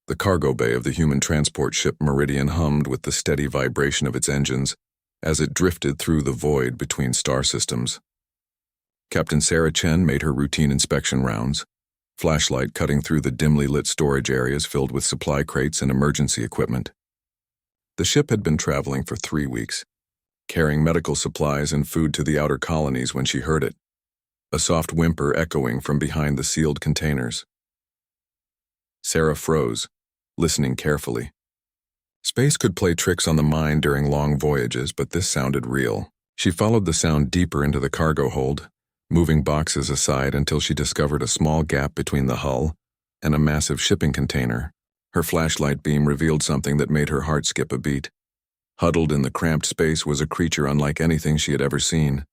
The cargo bay of the human transport ship Meridian hummed with the steady vibration of its engines as it drifted through the void between star systems. Captain Sarah Chen made her routine inspection rounds, flashlight cutting through the dimly lit storage areas filled with supply crates and emergency equipment. The ship had been traveling for 3 weeks, carrying medical supplies and food to the outer colonies when she heard it, a soft whimper echoing from behind the sealed containers. Sarah froze, listening carefully. Space could play tricks on the mind during long voyages, but this sounded real. She followed the sound deeper into the cargo hold, moving boxes aside until she discovered a small gap between the hull and a massive shipping container. Her flashlight beam revealed something that made her heart skip a beat. Huddled in the cramped space was a creature unlike anything she had ever seen.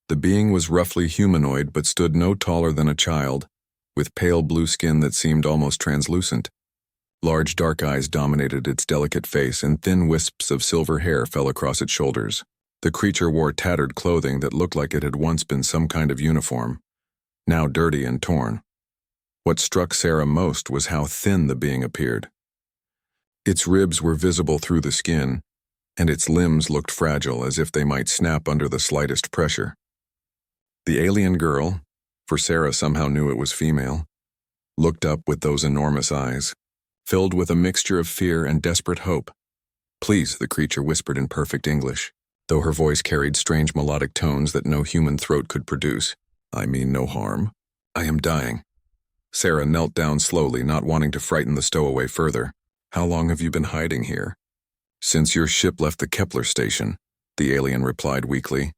The being was roughly humanoid but stood no taller than a child, with pale blue skin that seemed almost translucent. Large dark eyes dominated its delicate face and thin wisps of silver hair fell across its shoulders. The creature wore tattered clothing that looked like it had once been some kind of uniform, now dirty and torn. What struck Sarah most was how thin the being appeared. Its ribs were visible through the skin, and its limbs looked fragile as if they might snap under the slightest pressure. The alien girl, for Sarah somehow knew it was female, looked up with those enormous eyes, filled with a mixture of fear and desperate hope. "Please," the creature whispered in perfect English, though her voice carried strange melodic tones that no human throat could produce. "I mean no harm. I am dying." Sarah knelt down slowly, not wanting to frighten the stowaway further. "How long have you been hiding here?" "Since your ship left the Kepler station," the alien replied weakly.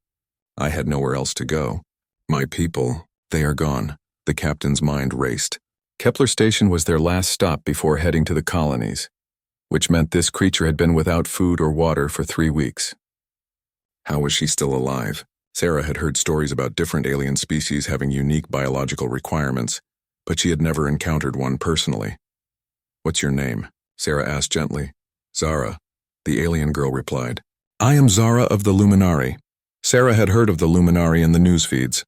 "I had nowhere else to go. My people, they are gone." The captain's mind raced. Kepler station was their last stop before heading to the colonies, which meant this creature had been without food or water for 3 weeks. How was she still alive? Sarah had heard stories about different alien species having unique biological requirements, but she had never encountered one personally. "What's your name?" Sarah asked gently. "Zara," the alien girl replied. "I am Zara of the Luminari." Sarah had heard of the Luminari in the news feeds.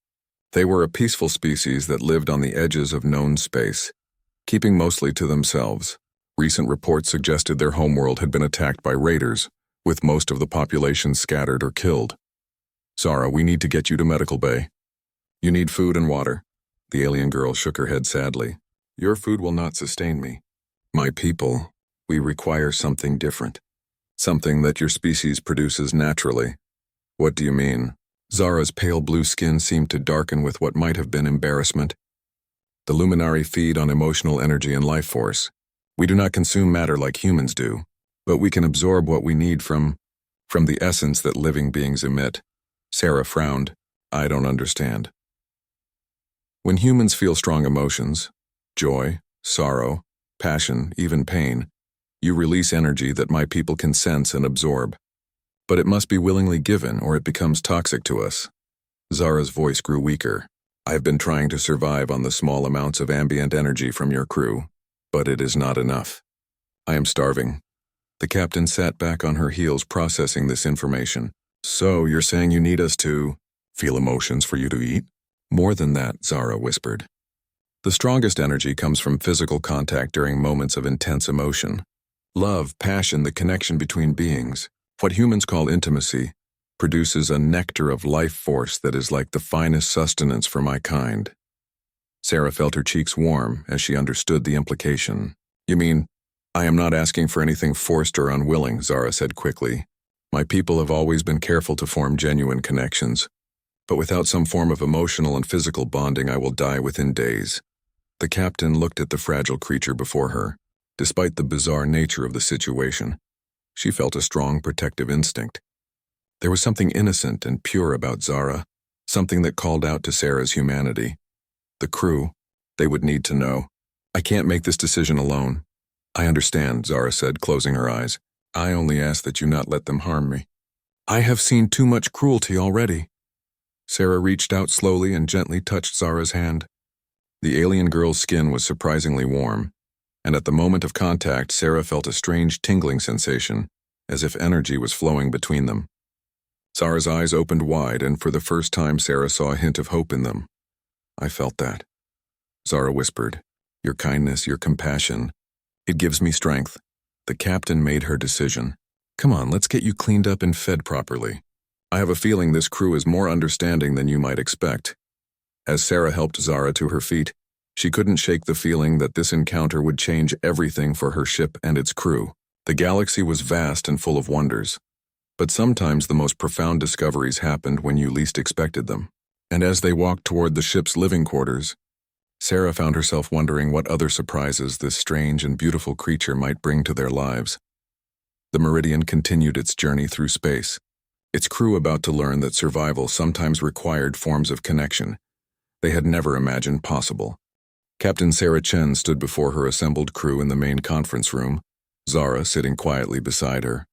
They were a peaceful species that lived on the edges of known space, keeping mostly to themselves. Recent reports suggested their homeworld had been attacked by raiders, with most of the population scattered or killed. "Zara, we need to get you to Medical Bay. You need food and water." The alien girl shook her head sadly. "Your food will not sustain me. My people, we require something different. Something that your species produces naturally." "What do you mean?" Zara's pale blue skin seemed to darken with what might have been embarrassment. "The Luminari feed on emotional energy and life force. We do not consume matter like humans do, but we can absorb what we need from the essence that living beings emit." Sarah frowned. "I don't understand." "When humans feel strong emotions, joy, sorrow, passion, even pain, you release energy that my people can sense and absorb. But it must be willingly given or it becomes toxic to us." Zara's voice grew weaker. "I have been trying to survive on the small amounts of ambient energy from your crew, but it is not enough. I am starving." The captain sat back on her heels processing this information. "So you're saying you need us to feel emotions for you to eat?" "More than that," Zara whispered. "The strongest energy comes from physical contact during moments of intense emotion. Love, passion, the connection between beings. What humans call intimacy produces a nectar of life force that is like the finest sustenance for my kind." Sarah felt her cheeks warm as she understood the implication. "You mean, I am not asking for anything forced or unwilling," Zara said quickly. "My people have always been careful to form genuine connections, but without some form of emotional and physical bonding, I will die within days." The captain looked at the fragile creature before her. Despite the bizarre nature of the situation, she felt a strong protective instinct. There was something innocent and pure about Zara, something that called out to Sarah's humanity. The crew, they would need to know. "I can't make this decision alone." "I understand," Zara said, closing her eyes. "I only ask that you not let them harm me. I have seen too much cruelty already." Sarah reached out slowly and gently touched Zara's hand. The alien girl's skin was surprisingly warm, and at the moment of contact, Sarah felt a strange tingling sensation, as if energy was flowing between them. Zara's eyes opened wide, and for the first time Sarah saw a hint of hope in them. "I felt that," Zara whispered. "Your kindness, your compassion. It gives me strength. The captain made her decision. Come on, let's get you cleaned up and fed properly. I have a feeling this crew is more understanding than you might expect. As Sarah helped Zara to her feet, she couldn't shake the feeling that this encounter would change everything for her ship and its crew. The galaxy was vast and full of wonders, but sometimes the most profound discoveries happened when you least expected them. And as they walked toward the ship's living quarters, Sarah found herself wondering what other surprises this strange and beautiful creature might bring to their lives. The Meridian continued its journey through space, its crew about to learn that survival sometimes required forms of connection they had never imagined possible. Captain Sarah Chen stood before her assembled crew in the main conference room, Zara sitting quietly beside her.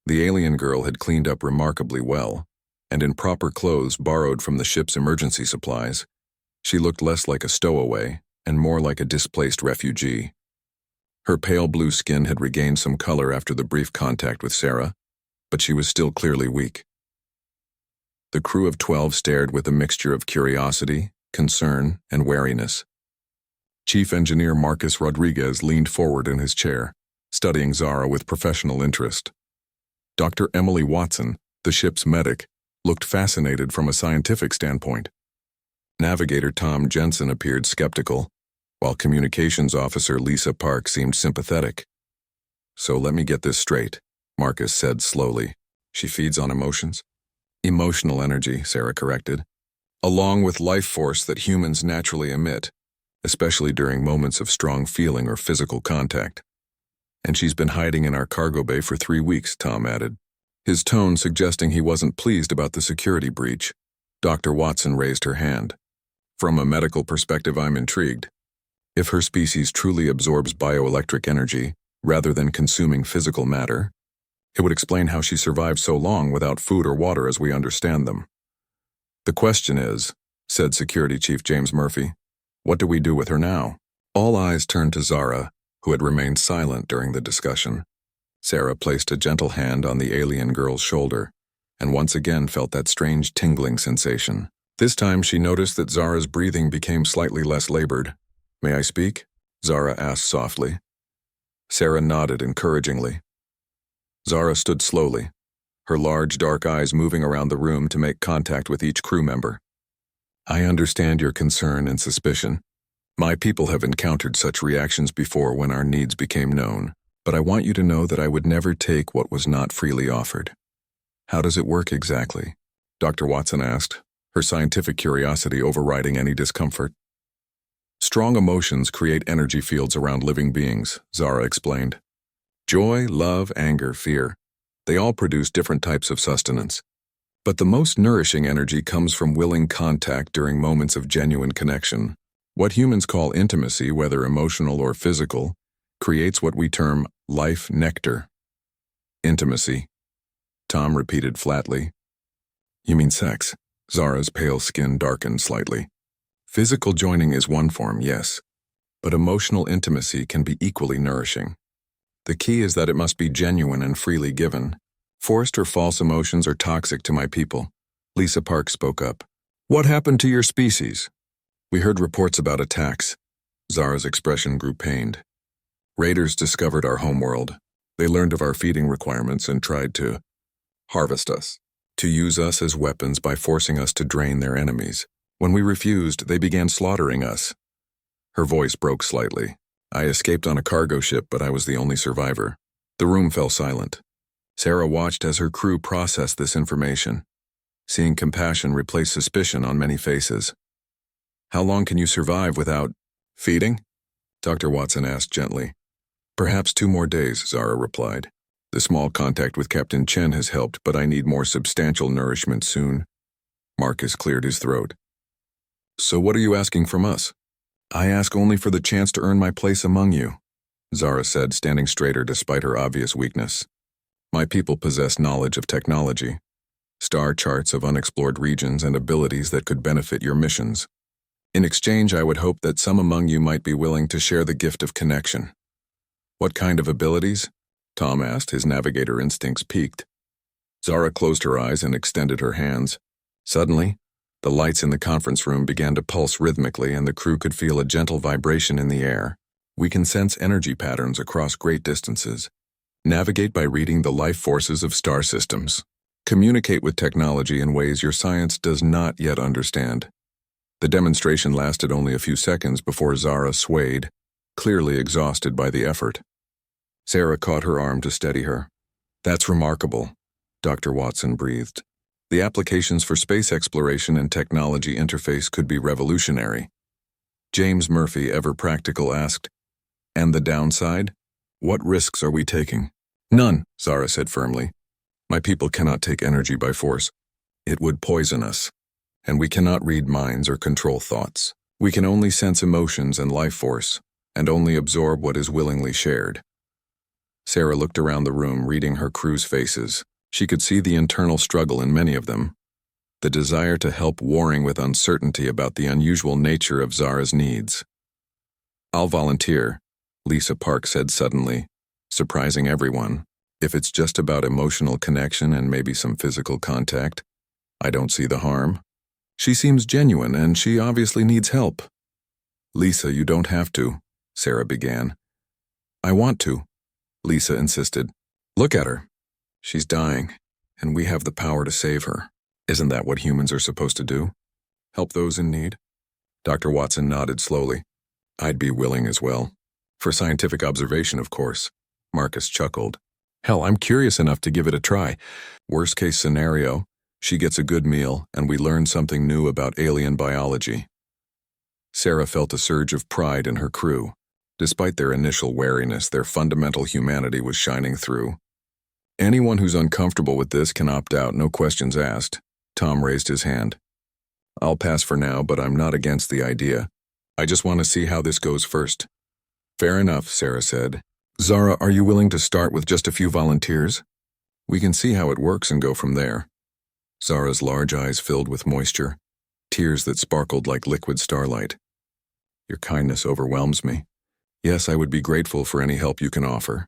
The alien girl had cleaned up remarkably well, and in proper clothes borrowed from the ship's emergency supplies, she looked less like a stowaway and more like a displaced refugee. Her pale blue skin had regained some color after the brief contact with Sarah, but she was still clearly weak. The crew of 12 stared with a mixture of curiosity, concern, and wariness. Chief Engineer Marcus Rodriguez leaned forward in his chair, studying Zara with professional interest. Dr. Emily Watson, the ship's medic, looked fascinated from a scientific standpoint. Navigator Tom Jensen appeared skeptical, while Communications Officer Lisa Park seemed sympathetic. So let me get this straight, Marcus said slowly. She feeds on emotions? Emotional energy, Sarah corrected, along with life force that humans naturally emit, especially during moments of strong feeling or physical contact. And she's been hiding in our cargo bay for 3 weeks, Tom added. His tone suggesting he wasn't pleased about the security breach. Dr. Watson raised her hand. From a medical perspective, I'm intrigued. If her species truly absorbs bioelectric energy, rather than consuming physical matter, it would explain how she survived so long without food or water as we understand them. The question is, said Security Chief James Murphy, what do we do with her now? All eyes turned to Zara, who had remained silent during the discussion. Sarah placed a gentle hand on the alien girl's shoulder, and once again felt that strange tingling sensation. This time she noticed that Zara's breathing became slightly less labored. May I speak? Zara asked softly. Sarah nodded encouragingly. Zara stood slowly, her large dark eyes moving around the room to make contact with each crew member. I understand your concern and suspicion. My people have encountered such reactions before when our needs became known, but I want you to know that I would never take what was not freely offered. How does it work exactly? Dr. Watson asked, her scientific curiosity overriding any discomfort. Strong emotions create energy fields around living beings, Zara explained. Joy, love, anger, fear. They all produce different types of sustenance. But the most nourishing energy comes from willing contact during moments of genuine connection. What humans call intimacy, whether emotional or physical, creates what we term life nectar. Intimacy. Tom repeated flatly. You mean sex? Zara's pale skin darkened slightly. Physical joining is one form, yes, but emotional intimacy can be equally nourishing. The key is that it must be genuine and freely given. Forced or false emotions are toxic to my people. Lisa Park spoke up. What happened to your species? We heard reports about attacks. Zara's expression grew pained. Raiders discovered our homeworld. They learned of our feeding requirements and tried to harvest us, to use us as weapons by forcing us to drain their enemies. When we refused, they began slaughtering us. Her voice broke slightly. I escaped on a cargo ship, but I was the only survivor. The room fell silent. Sarah watched as her crew processed this information, seeing compassion replace suspicion on many faces. How long can you survive without feeding? Dr. Watson asked gently. Perhaps 2 more days, Zara replied. The small contact with Captain Chen has helped, but I need more substantial nourishment soon. Marcus cleared his throat. So what are you asking from us? I ask only for the chance to earn my place among you, Zara said, standing straighter despite her obvious weakness. My people possess knowledge of technology, star charts of unexplored regions and abilities that could benefit your missions. In exchange, I would hope that some among you might be willing to share the gift of connection. What kind of abilities? Tom asked, his navigator instincts piqued. Zara closed her eyes and extended her hands. Suddenly, the lights in the conference room began to pulse rhythmically and the crew could feel a gentle vibration in the air. We can sense energy patterns across great distances, navigate by reading the life forces of star systems, communicate with technology in ways your science does not yet understand. The demonstration lasted only a few seconds before Zara swayed, clearly exhausted by the effort. Sarah caught her arm to steady her. "That's remarkable," Dr. Watson breathed. "The applications for space exploration and technology interface could be revolutionary." James Murphy, ever practical, asked, "And the downside? What risks are we taking?" "None," Zara said firmly. "My people cannot take energy by force. It would poison us. And we cannot read minds or control thoughts. We can only sense emotions and life force, and only absorb what is willingly shared." Sarah looked around the room, reading her crew's faces. She could see the internal struggle in many of them, the desire to help warring with uncertainty about the unusual nature of Zara's needs. "I'll volunteer," Lisa Park said suddenly, surprising everyone. "If it's just about emotional connection and maybe some physical contact, I don't see the harm. She seems genuine, and she obviously needs help." "Lisa, you don't have to," Sarah began. "I want to," Lisa insisted. "Look at her. She's dying, and we have the power to save her. Isn't that what humans are supposed to do? Help those in need?" Dr. Watson nodded slowly. "I'd be willing as well. For scientific observation, of course." Marcus chuckled. "Hell, I'm curious enough to give it a try. Worst case scenario, she gets a good meal, and we learn something new about alien biology." Sarah felt a surge of pride in her crew. Despite their initial wariness, their fundamental humanity was shining through. "Anyone who's uncomfortable with this can opt out, no questions asked." Tom raised his hand. "I'll pass for now, but I'm not against the idea. I just want to see how this goes first." "Fair enough," Sarah said. "Zara, are you willing to start with just a few volunteers? We can see how it works and go from there." Zara's large eyes filled with moisture, tears that sparkled like liquid starlight. "Your kindness overwhelms me. Yes, I would be grateful for any help you can offer."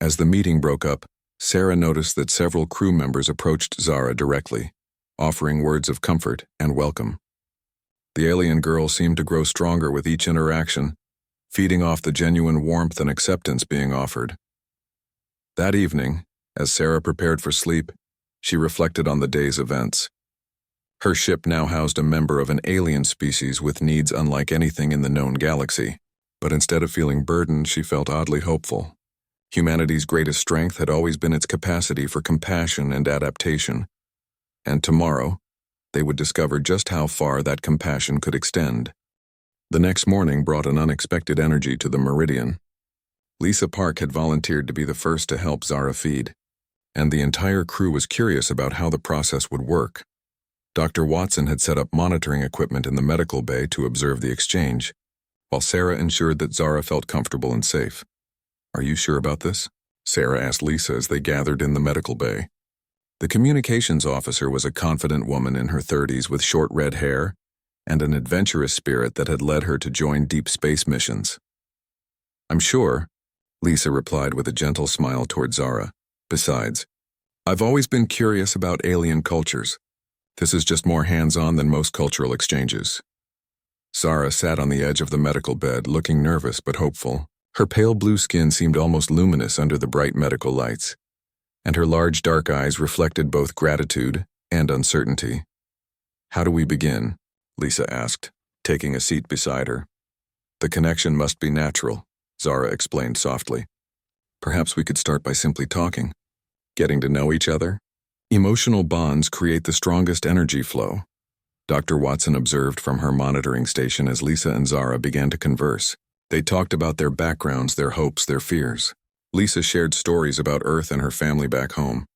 As the meeting broke up, Sarah noticed that several crew members approached Zara directly, offering words of comfort and welcome. The alien girl seemed to grow stronger with each interaction, feeding off the genuine warmth and acceptance being offered. That evening, as Sarah prepared for sleep, she reflected on the day's events. Her ship now housed a member of an alien species with needs unlike anything in the known galaxy. But instead of feeling burdened, she felt oddly hopeful. Humanity's greatest strength had always been its capacity for compassion and adaptation. And tomorrow, they would discover just how far that compassion could extend. The next morning brought an unexpected energy to the Meridian. Lisa Park had volunteered to be the first to help Zara feed, and the entire crew was curious about how the process would work. Dr. Watson had set up monitoring equipment in the medical bay to observe the exchange, while Sarah ensured that Zara felt comfortable and safe. "Are you sure about this?" Sarah asked Lisa as they gathered in the medical bay. The communications officer was a confident woman in her 30s with short red hair and an adventurous spirit that had led her to join deep space missions. "I'm sure," Lisa replied with a gentle smile toward Zara. "Besides, I've always been curious about alien cultures. This is just more hands-on than most cultural exchanges." Zara sat on the edge of the medical bed, looking nervous but hopeful. Her pale blue skin seemed almost luminous under the bright medical lights, and her large dark eyes reflected both gratitude and uncertainty. "How do we begin?" Lisa asked, taking a seat beside her. "The connection must be natural," Zara explained softly. "Perhaps we could start by simply talking, getting to know each other. Emotional bonds create the strongest energy flow." Dr. Watson observed from her monitoring station as Lisa and Zara began to converse. They talked about their backgrounds, their hopes, their fears. Lisa shared stories about Earth and her family back home,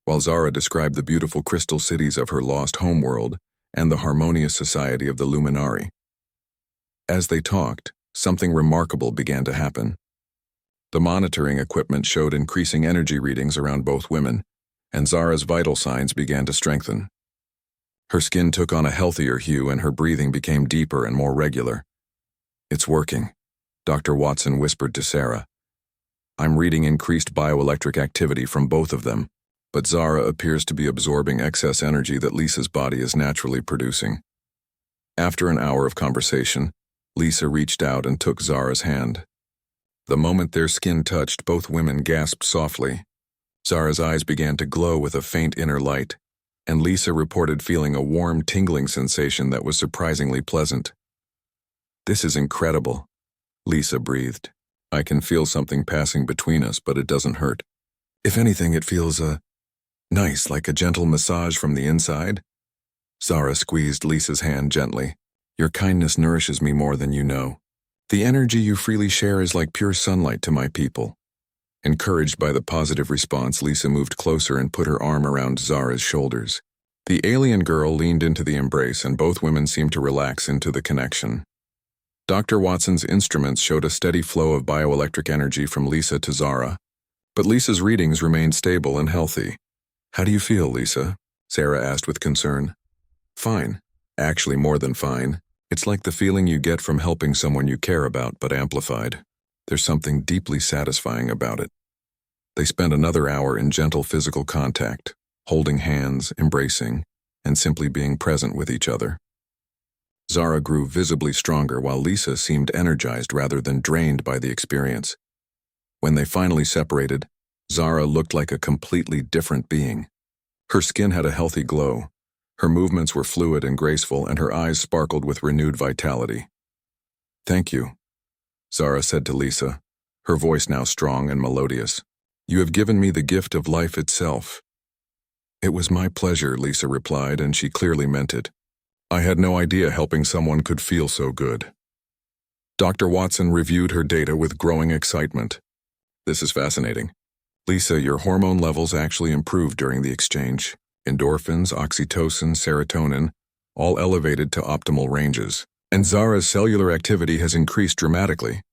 while Zara described the beautiful crystal cities of her lost homeworld and the harmonious society of the Luminari. As they talked, something remarkable began to happen. The monitoring equipment showed increasing energy readings around both women, and Zara's vital signs began to strengthen. Her skin took on a healthier hue and her breathing became deeper and more regular. "It's working," Dr. Watson whispered to Sarah. "I'm reading increased bioelectric activity from both of them, but Zara appears to be absorbing excess energy that Lisa's body is naturally producing." After an hour of conversation, Lisa reached out and took Zara's hand. The moment their skin touched, both women gasped softly. Zara's eyes began to glow with a faint inner light, and Lisa reported feeling a warm, tingling sensation that was surprisingly pleasant. "This is incredible," Lisa breathed. "I can feel something passing between us, but it doesn't hurt. If anything, it feels, nice, like a gentle massage from the inside." Zara squeezed Lisa's hand gently. "Your kindness nourishes me more than you know. The energy you freely share is like pure sunlight to my people." Encouraged by the positive response, Lisa moved closer and put her arm around Zara's shoulders. The alien girl leaned into the embrace, and both women seemed to relax into the connection. Dr. Watson's instruments showed a steady flow of bioelectric energy from Lisa to Zara, but Lisa's readings remained stable and healthy. "How do you feel, Lisa?" Sarah asked with concern. "Fine. Actually, more than fine. It's like the feeling you get from helping someone you care about, but amplified. There's something deeply satisfying about it." They spent another hour in gentle physical contact, holding hands, embracing, and simply being present with each other. Zara grew visibly stronger while Lisa seemed energized rather than drained by the experience. When they finally separated, Zara looked like a completely different being. Her skin had a healthy glow. Her movements were fluid and graceful, and her eyes sparkled with renewed vitality. "Thank you," Zara said to Lisa, her voice now strong and melodious. "You have given me the gift of life itself." "It was my pleasure," Lisa replied, and she clearly meant it. "I had no idea helping someone could feel so good." Dr. Watson reviewed her data with growing excitement. "This is fascinating. Lisa, your hormone levels actually improved during the exchange. Endorphins, oxytocin, serotonin, all elevated to optimal ranges. And Zara's cellular activity has increased dramatically.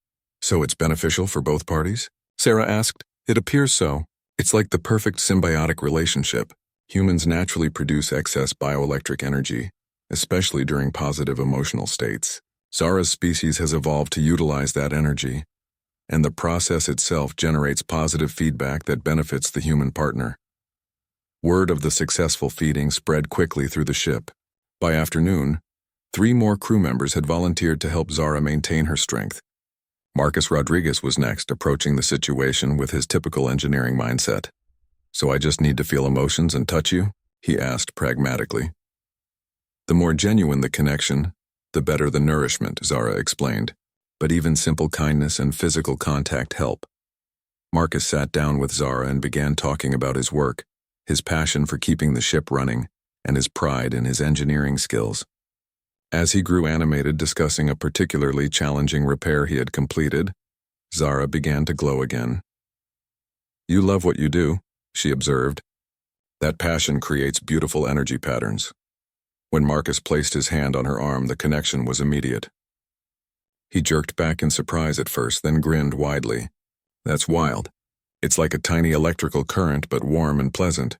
So it's beneficial for both parties?" Sarah asked. "It appears so. It's like the perfect symbiotic relationship. Humans naturally produce excess bioelectric energy, especially during positive emotional states. Zara's species has evolved to utilize that energy, and the process itself generates positive feedback that benefits the human partner." Word of the successful feeding spread quickly through the ship. By afternoon, 3 more crew members had volunteered to help Zara maintain her strength. Marcus Rodriguez was next, approaching the situation with his typical engineering mindset. "So I just need to feel emotions and touch you?" he asked pragmatically. "The more genuine the connection, the better the nourishment," Zara explained. "But even simple kindness and physical contact help." Marcus sat down with Zara and began talking about his work, his passion for keeping the ship running, and his pride in his engineering skills. As he grew animated discussing a particularly challenging repair he had completed, Zara began to glow again. "You love what you do," she observed. "That passion creates beautiful energy patterns." When Marcus placed his hand on her arm, the connection was immediate. He jerked back in surprise at first, then grinned widely. "That's wild. It's like a tiny electrical current, but warm and pleasant."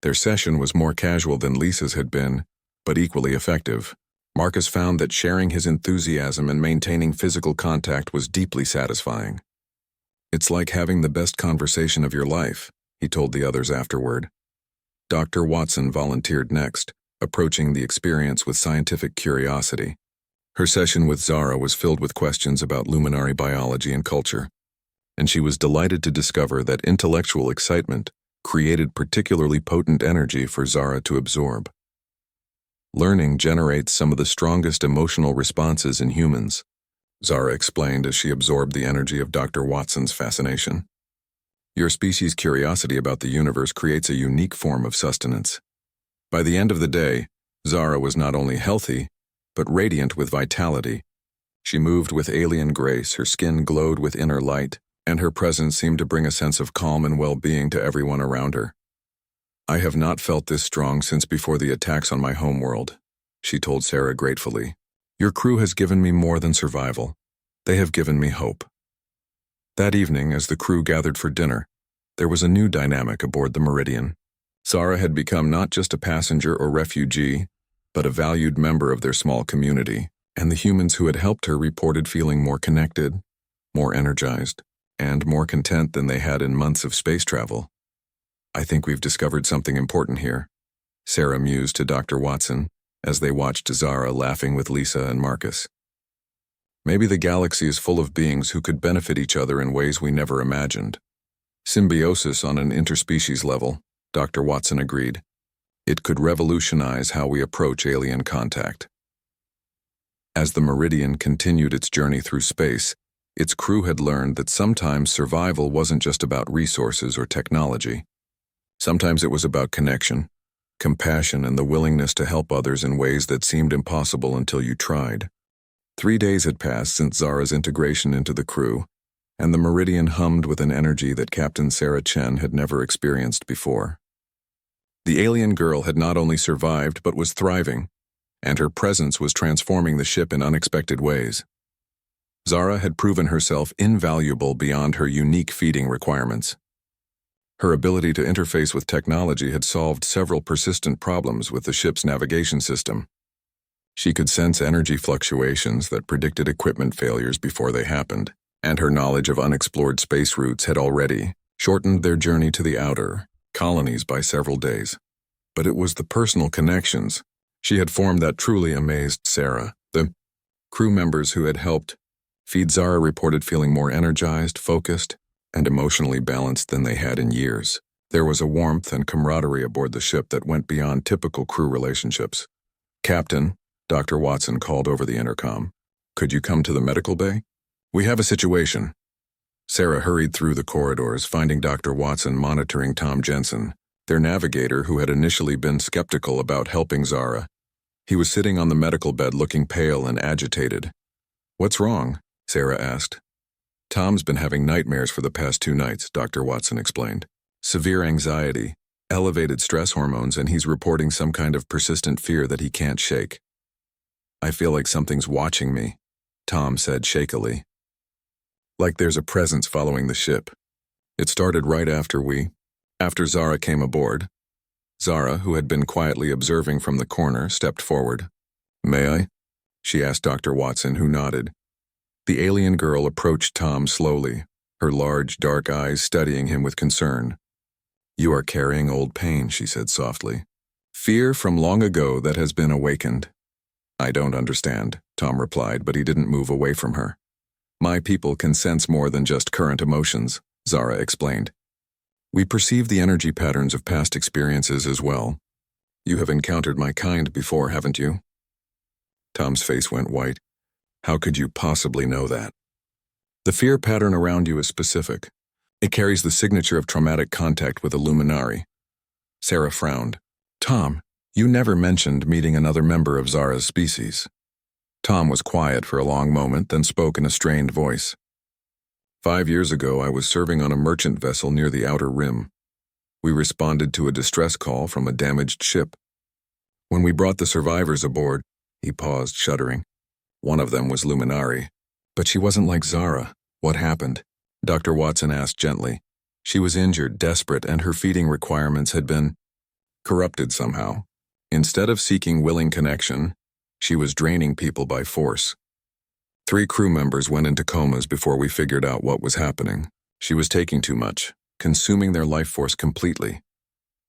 Their session was more casual than Lisa's had been, but equally effective. Marcus found that sharing his enthusiasm and maintaining physical contact was deeply satisfying. "It's like having the best conversation of your life," he told the others afterward. Dr. Watson volunteered next, approaching the experience with scientific curiosity. Her session with Zara was filled with questions about luminary biology and culture, and she was delighted to discover that intellectual excitement created particularly potent energy for Zara to absorb. "Learning generates some of the strongest emotional responses in humans," Zara explained as she absorbed the energy of Dr. Watson's fascination. "Your species' curiosity about the universe creates a unique form of sustenance." By the end of the day, Zara was not only healthy, but radiant with vitality. She moved with alien grace, her skin glowed with inner light, and her presence seemed to bring a sense of calm and well-being to everyone around her. "I have not felt this strong since before the attacks on my homeworld," she told Sarah gratefully. "Your crew has given me more than survival. They have given me hope." That evening, as the crew gathered for dinner, there was a new dynamic aboard the Meridian. Zara had become not just a passenger or refugee, but a valued member of their small community, and the humans who had helped her reported feeling more connected, more energized, and more content than they had in months of space travel. "I think we've discovered something important here," Sarah mused to Dr. Watson as they watched Zara laughing with Lisa and Marcus. Maybe the galaxy is full of beings who could benefit each other in ways we never imagined. Symbiosis on an interspecies level, Dr. Watson agreed. It could revolutionize how we approach alien contact. As the Meridian continued its journey through space, its crew had learned that sometimes survival wasn't just about resources or technology. Sometimes it was about connection, compassion, and the willingness to help others in ways that seemed impossible until you tried. 3 days had passed since Zara's integration into the crew, and the Meridian hummed with an energy that Captain Sarah Chen had never experienced before. The alien girl had not only survived but was thriving, and her presence was transforming the ship in unexpected ways. Zara had proven herself invaluable beyond her unique feeding requirements. Her ability to interface with technology had solved several persistent problems with the ship's navigation system. She could sense energy fluctuations that predicted equipment failures before they happened, and her knowledge of unexplored space routes had already shortened their journey to the outer colonies by several days. But it was the personal connections she had formed that truly amazed Sarah. The crew members who had helped feed Zara reported feeling more energized, focused, and emotionally balanced than they had in years. There was a warmth and camaraderie aboard the ship that went beyond typical crew relationships. "Captain," Dr. Watson called over the intercom, "could you come to the medical bay? We have a situation." Sarah hurried through the corridors, finding Dr. Watson monitoring Tom Jensen, their navigator who had initially been skeptical about helping Zara. He was sitting on the medical bed looking pale and agitated. "What's wrong?" Sarah asked. "Tom's been having nightmares for the past 2 nights, Dr. Watson explained. Severe anxiety, elevated stress hormones, and he's reporting some kind of persistent fear that he can't shake." "I feel like something's watching me," Tom said shakily. "Like there's a presence following the ship. It started right after Zara came aboard." Zara, who had been quietly observing from the corner, stepped forward. "May I?" she asked Dr. Watson, who nodded. The alien girl approached Tom slowly, her large, dark eyes studying him with concern. "You are carrying old pain," she said softly. "Fear from long ago that has been awakened." "I don't understand," Tom replied, but he didn't move away from her. "My people can sense more than just current emotions," Zara explained. "We perceive the energy patterns of past experiences as well. You have encountered my kind before, haven't you?" Tom's face went white. "How could you possibly know that?" "The fear pattern around you is specific. It carries the signature of traumatic contact with a luminary." Sarah frowned. "Tom, you never mentioned meeting another member of Zara's species." Tom was quiet for a long moment, then spoke in a strained voice. 5 years ago, I was serving on a merchant vessel near the Outer Rim. We responded to a distress call from a damaged ship. When we brought the survivors aboard," he paused, shuddering. "One of them was Luminari. But she wasn't like Zara. What happened?" Dr. Watson asked gently. "She was injured, desperate, and her feeding requirements had been corrupted somehow. Instead of seeking willing connection, she was draining people by force. 3 crew members went into comas before we figured out what was happening. She was taking too much, consuming their life force completely."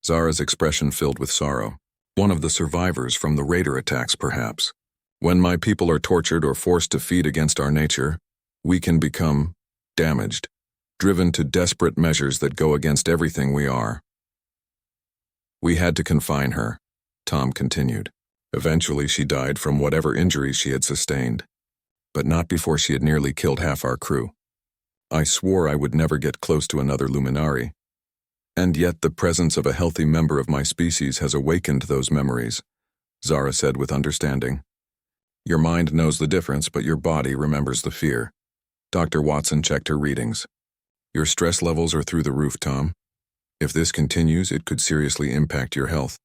Zara's expression filled with sorrow. "One of the survivors from the raider attacks, perhaps. When my people are tortured or forced to feed against our nature, we can become damaged, driven to desperate measures that go against everything we are." "We had to confine her," Tom continued. "Eventually she died from whatever injuries she had sustained, but not before she had nearly killed half our crew. I swore I would never get close to another Luminari. And yet the presence of a healthy member of my species has awakened those memories," Zara said with understanding. "Your mind knows the difference, but your body remembers the fear." Dr. Watson checked her readings. "Your stress levels are through the roof, Tom. If this continues, it could seriously impact your health."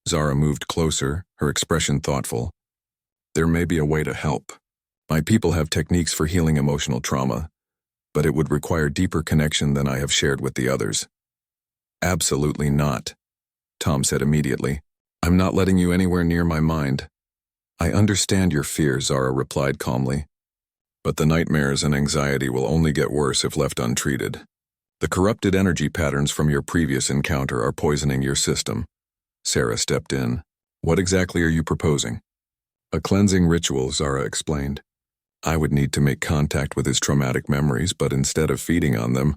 Zara moved closer, her expression thoughtful. "There may be a way to help. My people have techniques for healing emotional trauma, but it would require deeper connection than I have shared with the others." "Absolutely not," Tom said immediately. "I'm not letting you anywhere near my mind." "I understand your fear," Zara replied calmly. "But the nightmares and anxiety will only get worse if left untreated. The corrupted energy patterns from your previous encounter are poisoning your system." Sarah stepped in. "What exactly are you proposing?" "A cleansing ritual," Zara explained. I would need to make contact with his traumatic memories, but instead of feeding on them,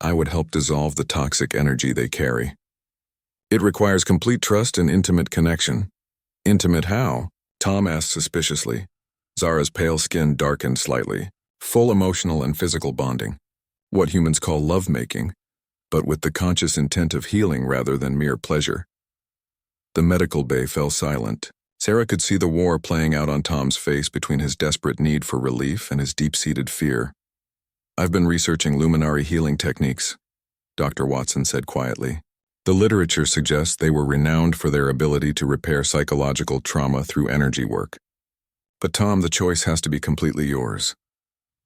I would help dissolve the toxic energy they carry. It requires complete trust and intimate connection. Intimate how? Tom asked suspiciously. Zara's pale skin darkened slightly. Full emotional and physical bonding. What humans call lovemaking, but with the conscious intent of healing rather than mere pleasure. The medical bay fell silent. Sarah could see the war playing out on Tom's face between his desperate need for relief and his deep-seated fear. I've been researching luminary healing techniques, Dr. Watson said quietly. The literature suggests they were renowned for their ability to repair psychological trauma through energy work. But Tom, the choice has to be completely yours.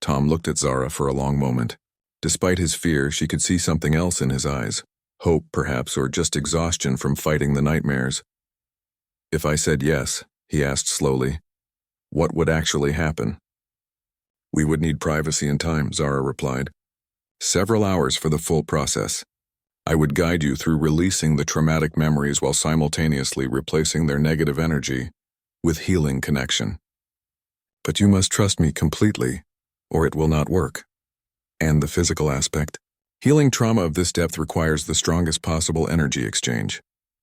Tom looked at Zara for a long moment. Despite his fear, she could see something else in his eyes. Hope, perhaps, or just exhaustion from fighting the nightmares. If I said yes, he asked slowly, what would actually happen? We would need privacy and time, Zara replied. Several hours for the full process. I would guide you through releasing the traumatic memories while simultaneously replacing their negative energy with healing connection. But you must trust me completely, or it will not work. And the physical aspect. Healing trauma of this depth requires the strongest possible energy exchange,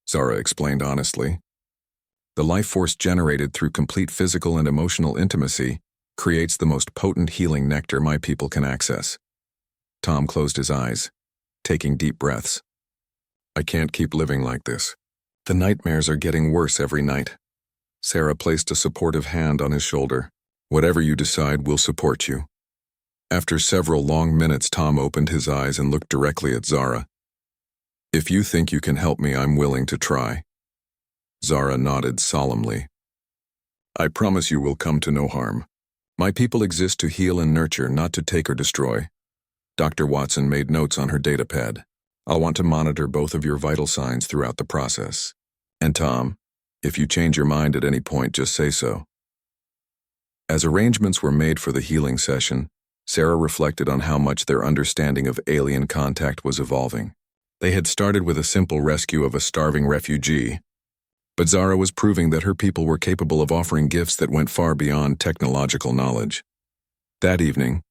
Zara explained honestly. The life force generated through complete physical and emotional intimacy creates the most potent healing nectar my people can access. Tom closed his eyes, taking deep breaths. I can't keep living like this. The nightmares are getting worse every night. Sarah placed a supportive hand on his shoulder. Whatever you decide, we'll support you. After several long minutes, Tom opened his eyes and looked directly at Zara. If you think you can help me, I'm willing to try. Zara nodded solemnly. I promise you will come to no harm. My people exist to heal and nurture, not to take or destroy. Dr. Watson made notes on her datapad. I'll want to monitor both of your vital signs throughout the process. And Tom, if you change your mind at any point, just say so. As arrangements were made for the healing session, Sarah reflected on how much their understanding of alien contact was evolving. They had started with a simple rescue of a starving refugee, but Zara was proving that her people were capable of offering gifts that went far beyond technological knowledge. That evening,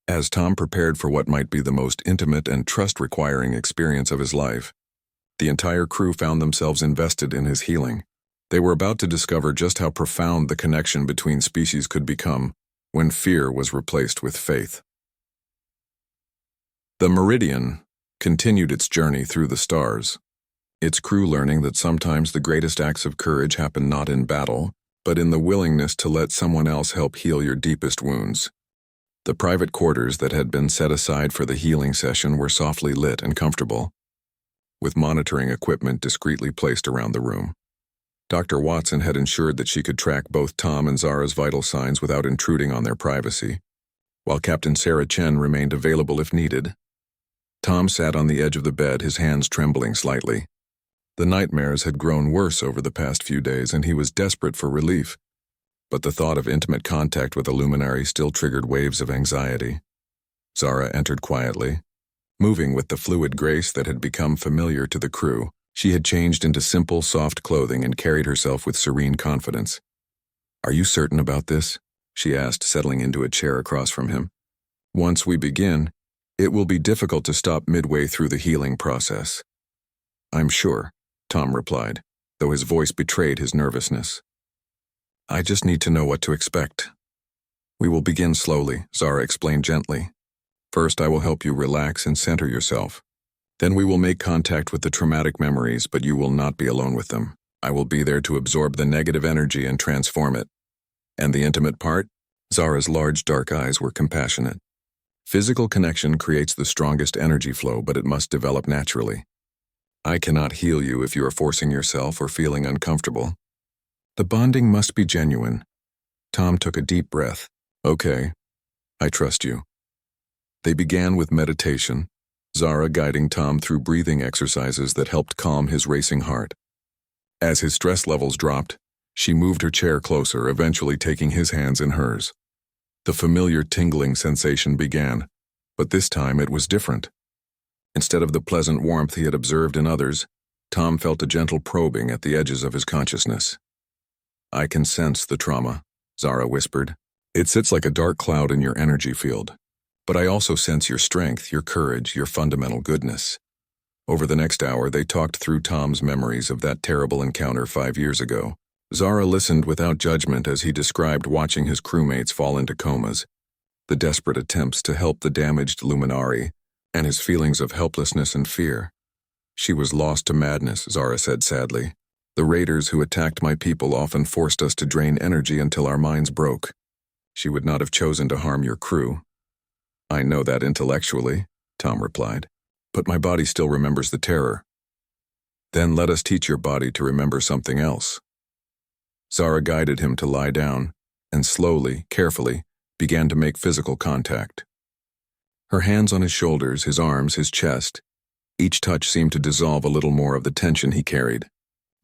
as Tom prepared for what might be the most intimate and trust-requiring experience of his life, the entire crew found themselves invested in his healing. They were about to discover just how profound the connection between species could become when fear was replaced with faith. The Meridian continued its journey through the stars, its crew learning that sometimes the greatest acts of courage happen not in battle, but in the willingness to let someone else help heal your deepest wounds. The private quarters that had been set aside for the healing session were softly lit and comfortable, with monitoring equipment discreetly placed around the room. Dr. Watson had ensured that she could track both Tom and Zara's vital signs without intruding on their privacy, while Captain Sarah Chen remained available if needed. Tom sat on the edge of the bed, his hands trembling slightly. The nightmares had grown worse over the past few days, and he was desperate for relief, but the thought of intimate contact with a luminary still triggered waves of anxiety. Zara entered quietly, moving with the fluid grace that had become familiar to the crew. She had changed into simple, soft clothing and carried herself with serene confidence. Are you certain about this? She asked, settling into a chair across from him. Once we begin, it will be difficult to stop midway through the healing process. I'm sure, Tom replied, though his voice betrayed his nervousness. I just need to know what to expect. We will begin slowly, Zara explained gently. First, I will help you relax and center yourself. Then we will make contact with the traumatic memories, but you will not be alone with them. I will be there to absorb the negative energy and transform it. And the intimate part? Zara's large dark eyes were compassionate. Physical connection creates the strongest energy flow, but it must develop naturally. I cannot heal you if you are forcing yourself or feeling uncomfortable. The bonding must be genuine. Tom took a deep breath. Okay, I trust you. They began with meditation, Zara guiding Tom through breathing exercises that helped calm his racing heart. As his stress levels dropped, she moved her chair closer, eventually taking his hands in hers. The familiar tingling sensation began, but this time it was different. Instead of the pleasant warmth he had observed in others, Tom felt a gentle probing at the edges of his consciousness. I can sense the trauma, Zara whispered, It sits like a dark cloud in your energy field. But I also sense your strength, your courage, your fundamental goodness. Over the next hour, they talked through Tom's memories of that terrible encounter 5 years ago. Zara listened without judgment as he described watching his crewmates fall into comas, the desperate attempts to help the damaged Luminari, and his feelings of helplessness and fear. She was lost to madness, Zara said sadly. The raiders who attacked my people often forced us to drain energy until our minds broke. She would not have chosen to harm your crew. I know that intellectually, Tom replied, but my body still remembers the terror. Then let us teach your body to remember something else. Zara guided him to lie down, and slowly, carefully, began to make physical contact. Her hands on his shoulders, his arms, his chest. Each touch seemed to dissolve a little more of the tension he carried.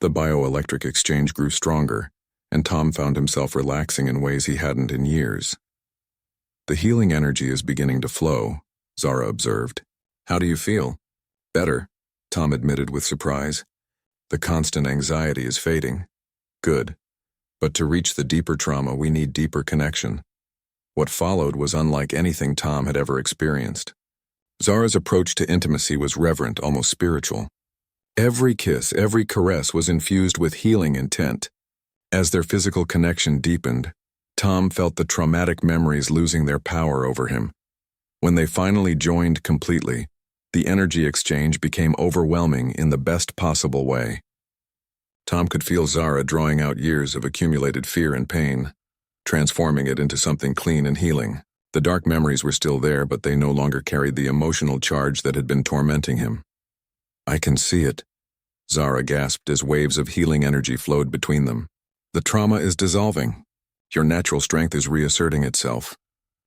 The bioelectric exchange grew stronger, and Tom found himself relaxing in ways he hadn't in years. The healing energy is beginning to flow, Zara observed. How do you feel? Better, Tom admitted with surprise. The constant anxiety is fading. Good. But to reach the deeper trauma, we need deeper connection. What followed was unlike anything Tom had ever experienced. Zara's approach to intimacy was reverent, almost spiritual. Every kiss, every caress was infused with healing intent. As their physical connection deepened, Tom felt the traumatic memories losing their power over him. When they finally joined completely, the energy exchange became overwhelming in the best possible way. Tom could feel Zara drawing out years of accumulated fear and pain, transforming it into something clean and healing. The dark memories were still there, but they no longer carried the emotional charge that had been tormenting him. I can see it, Zara gasped as waves of healing energy flowed between them. The trauma is dissolving. Your natural strength is reasserting itself.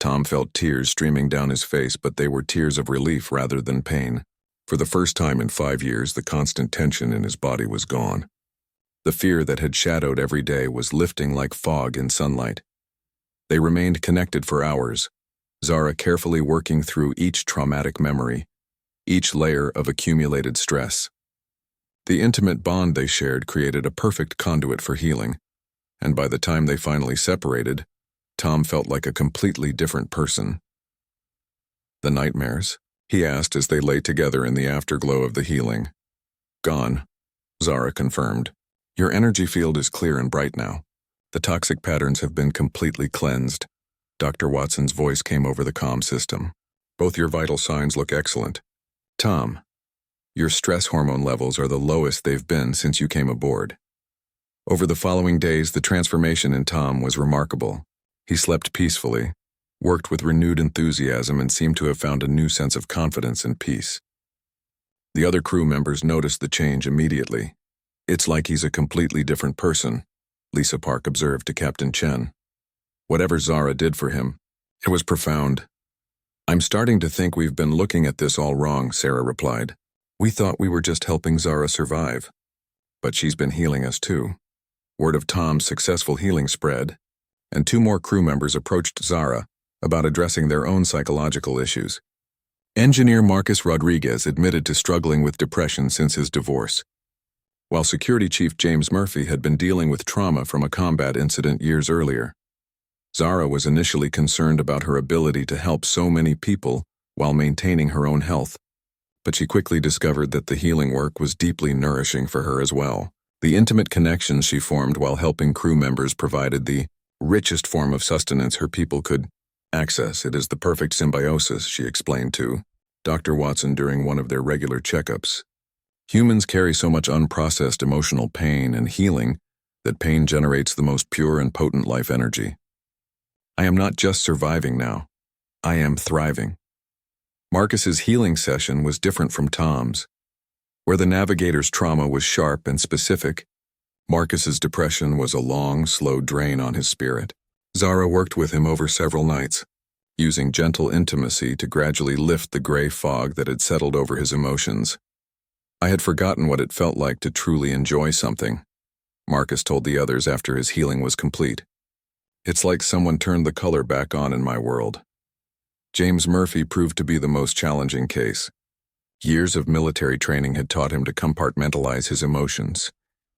Tom felt tears streaming down his face, but they were tears of relief rather than pain. For the first time in 5 years, the constant tension in his body was gone. The fear that had shadowed every day was lifting like fog in sunlight. They remained connected for hours, Zara carefully working through each traumatic memory, each layer of accumulated stress. The intimate bond they shared created a perfect conduit for healing, and by the time they finally separated, Tom felt like a completely different person. The nightmares? He asked as they lay together in the afterglow of the healing. Gone, Zara confirmed. Your energy field is clear and bright now. The toxic patterns have been completely cleansed. Dr. Watson's voice came over the comm system. Both your vital signs look excellent. Tom, your stress hormone levels are the lowest they've been since you came aboard. Over the following days, the transformation in Tom was remarkable. He slept peacefully, worked with renewed enthusiasm, and seemed to have found a new sense of confidence and peace. The other crew members noticed the change immediately. It's like he's a completely different person, Lisa Park observed to Captain Chen. Whatever Zara did for him, it was profound. I'm starting to think we've been looking at this all wrong, Sarah replied. We thought we were just helping Zara survive. But she's been healing us too. Word of Tom's successful healing spread, and 2 more crew members approached Zara about addressing their own psychological issues. Engineer Marcus Rodriguez admitted to struggling with depression since his divorce, while Security Chief James Murphy had been dealing with trauma from a combat incident years earlier. Zara was initially concerned about her ability to help so many people while maintaining her own health, but she quickly discovered that the healing work was deeply nourishing for her as well. The intimate connections she formed while helping crew members provided the richest form of sustenance her people could access. It is the perfect symbiosis, she explained to Dr. Watson during one of their regular checkups. Humans carry so much unprocessed emotional pain and healing that pain generates the most pure and potent life energy. I am not just surviving now. I am thriving. Marcus's healing session was different from Tom's. Where the navigator's trauma was sharp and specific, Marcus's depression was a long, slow drain on his spirit. Zara worked with him over several nights, using gentle intimacy to gradually lift the gray fog that had settled over his emotions. I had forgotten what it felt like to truly enjoy something, Marcus told the others after his healing was complete. It's like someone turned the color back on in my world. James Murphy proved to be the most challenging case. Years of military training had taught him to compartmentalize his emotions,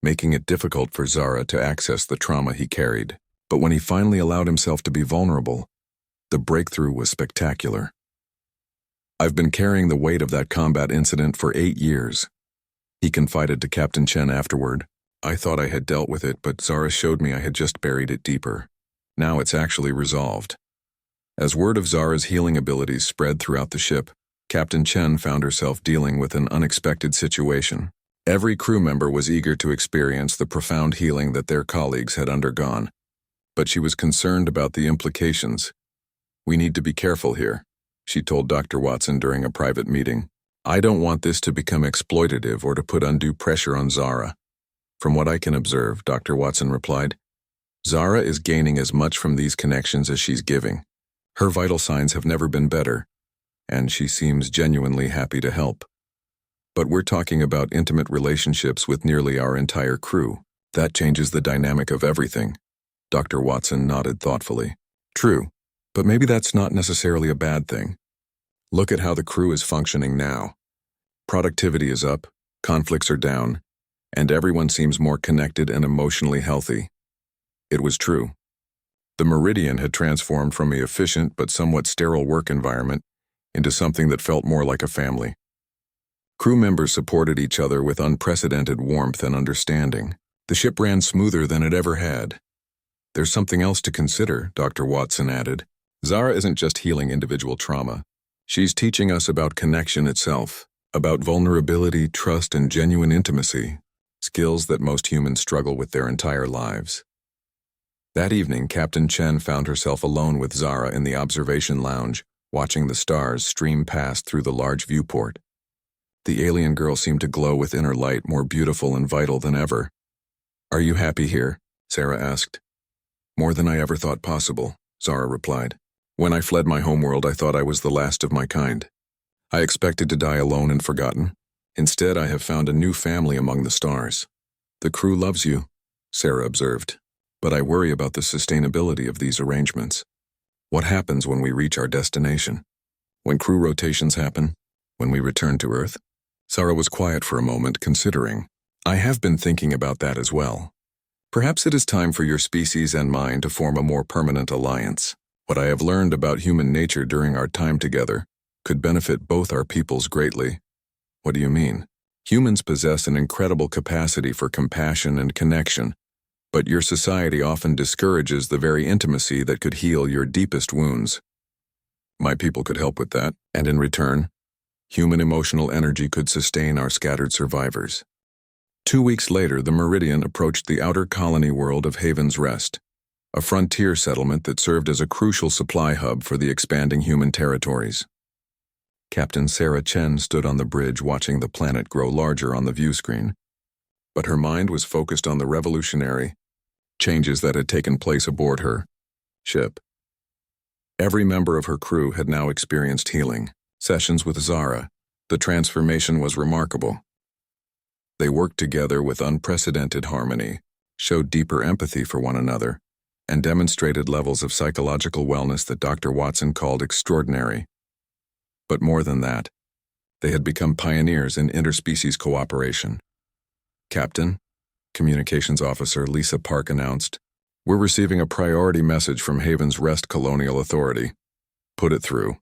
making it difficult for Zara to access the trauma he carried. But when he finally allowed himself to be vulnerable, the breakthrough was spectacular. "I've been carrying the weight of that combat incident for 8 years," he confided to Captain Chen afterward. "I thought I had dealt with it, but Zara showed me I had just buried it deeper. Now it's actually resolved." As word of Zara's healing abilities spread throughout the ship, Captain Chen found herself dealing with an unexpected situation. Every crew member was eager to experience the profound healing that their colleagues had undergone, but she was concerned about the implications. "We need to be careful here," she told Dr. Watson during a private meeting. "I don't want this to become exploitative or to put undue pressure on Zara." "From what I can observe," Dr. Watson replied, "Zara is gaining as much from these connections as she's giving. Her vital signs have never been better, and she seems genuinely happy to help. But we're talking about intimate relationships with nearly our entire crew. That changes the dynamic of everything." Dr. Watson nodded thoughtfully. "True, but maybe that's not necessarily a bad thing. Look at how the crew is functioning now. Productivity is up, conflicts are down, and everyone seems more connected and emotionally healthy." It was true. The Meridian had transformed from an efficient but somewhat sterile work environment into something that felt more like a family. Crew members supported each other with unprecedented warmth and understanding. The ship ran smoother than it ever had. "There's something else to consider," Dr. Watson added. "Zara isn't just healing individual trauma. She's teaching us about connection itself, about vulnerability, trust, and genuine intimacy, skills that most humans struggle with their entire lives." That evening, Captain Chen found herself alone with Zara in the observation lounge, watching the stars stream past through the large viewport. The alien girl seemed to glow with inner light, more beautiful and vital than ever. "Are you happy here?" Sarah asked. "More than I ever thought possible," Zara replied. "When I fled my homeworld, I thought I was the last of my kind. I expected to die alone and forgotten. Instead, I have found a new family among the stars." "The crew loves you," Sarah observed, "but I worry about the sustainability of these arrangements. What happens when we reach our destination? When crew rotations happen? When we return to Earth?" Zara was quiet for a moment, considering. "I have been thinking about that as well. Perhaps it is time for your species and mine to form a more permanent alliance. What I have learned about human nature during our time together could benefit both our peoples greatly." "What do you mean?" "Humans possess an incredible capacity for compassion and connection, but your society often discourages the very intimacy that could heal your deepest wounds. My people could help with that, and in return, human emotional energy could sustain our scattered survivors." 2 weeks later, the Meridian approached the outer colony world of Haven's Rest, a frontier settlement that served as a crucial supply hub for the expanding human territories. Captain Sarah Chen stood on the bridge watching the planet grow larger on the view screen, but her mind was focused on the revolutionary changes that had taken place aboard her ship. Every member of her crew had now experienced healing sessions with Zara. The transformation was remarkable. They worked together with unprecedented harmony, showed deeper empathy for one another, and demonstrated levels of psychological wellness that Dr. Watson called extraordinary. But more than that, they had become pioneers in interspecies cooperation. "Captain," Communications Officer Lisa Park announced, "we're receiving a priority message from Haven's Rest Colonial Authority. Put it through."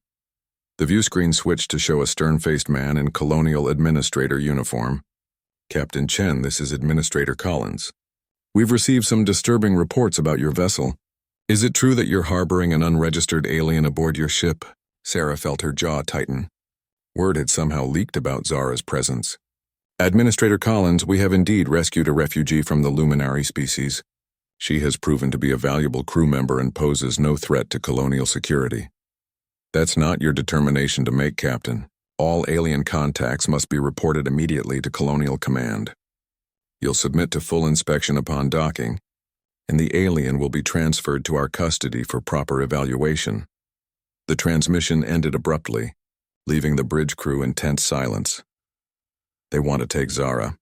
The view screen switched to show a stern-faced man in Colonial Administrator uniform. "Captain Chen, this is Administrator Collins. We've received some disturbing reports about your vessel. Is it true that you're harboring an unregistered alien aboard your ship?" Sarah felt her jaw tighten. Word had somehow leaked about Zara's presence. "Administrator Collins, we have indeed rescued a refugee from the Luminary species. She has proven to be a valuable crew member and poses no threat to colonial security." "That's not your determination to make, Captain. All alien contacts must be reported immediately to Colonial Command. You'll submit to full inspection upon docking, and the alien will be transferred to our custody for proper evaluation." The transmission ended abruptly, leaving the bridge crew in tense silence. "They want to take Zara,"